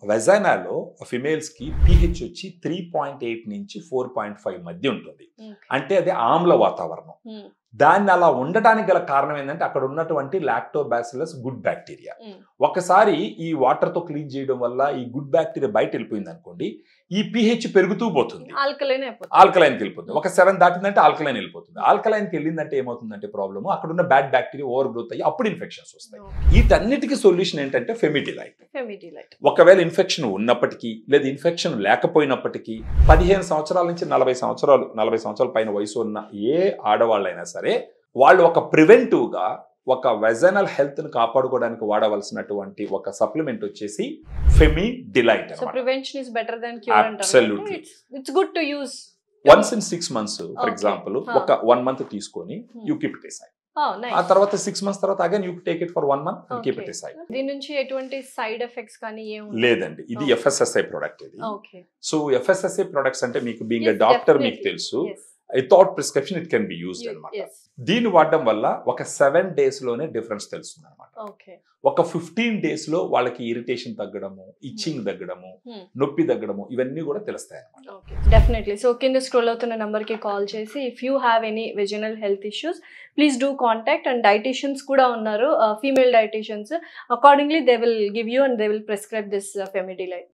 వెజైనాలో ఫిమేల్స్‌కి pH వచ్చి 3.8 నుంచి 4.5 మధ్య ఉంటుంది. అంటే అది ఆమ్ల వాతావరణం. దాన్ని అలా ఉండడానికి గల కారణం ఏంటంటే అక్కడ ఉన్నటువంటి లాక్టోబాసిల్లస్ గుడ్ బ్యాక్టీరియా. ఒకసారి ఈ వాటర్‌తో క్లీన్ చేయడం వల్ల ఈ గుడ్ బ్యాక్టీరియా బయట వెళ్ళిపోయింది అనుకోండి, ఈ పీహెచ్ పెరుగుతూ పోతుంది. ఆల్కలైన్‌కి వెళ్ళిపోతుంది. ఒక 7 దాటిందంటే ఆల్కలైన్ వెళ్ళిపోతుంది. ఆల్కలైన్‌కి వెళ్ళిందంటే ఏమవుతుందంటే ప్రాబ్లమ్ అక్కడ ఉన్న బ్యాడ్ బ్యాక్టీరియా ఓవర్ గ్రోత్ అయ్యి అప్పుడు ఇన్ఫెక్షన్స్ వస్తాయి. వీటన్నిటికీ సొల్యూషన్ ఏంటంటే ఫెమిడిలైట్. ఒకవేళ ఇన్ఫెక్షన్ ఉన్నప్పటికీ లేదా ఇన్ఫెక్షన్ లేకపోయినప్పటికీ 15 సంవత్సరాల నుంచి 40 సంవత్సరాల పైన వయసు ఉన్న ఏ ఆడవాళ్ళైనా సరే వాళ్ళు ఒక ప్రివెంటివ్గా ఒక వెజైనల్ హెల్త్ ని కాపాడుకోవడానికి వాడవలసినటువంటి ఒక సప్లిమెంట్ వచ్చేసి ఫెమిడిలైట్. So prevention is better than cure అంటారు. Absolutely. It's good to use once in 6 months for example ఒక 1 month తీసుకొని యూ కీప్ ఇట్ aside. ఆ తర్వాత 6 months తర్వాత again you take it for 1 month and keep it aside. దీని నుంచి ఎటువంటి side effects కానీ లేదండి. ఇది FSSAI ప్రొడక్ట్ ఇది. సో FSSAI ప్రొడక్ట్స్ అంటే మీకు బీయింగ్ ఎ డాక్టర్ మీకు తెలుసు, without prescription it can be used అనమాట. దీన్ని వాడడం వల్ల ఒక 7 days లోనే డిఫరెన్స్ తెలుస్తుంది అనమాట. ఒక 15 days లో వాళ్ళకి ఇరిటేషన్ తగ్గడము, ఇచ్చింగ్ తగ్గడము, నొప్పి తగ్గడము ఇవన్నీ కూడా తెలుస్తాయి అనమాట. డెఫినెట్లీ. సో కింద స్క్రోల్ అవుతున్న నంబర్ కి కాల్ చేసి if you have any vaginal health issues please do contact. And dieticians కూడా ఉన్నారు, female dieticians. Accordingly they will give you and they will prescribe this ఫెమిడిలైట్.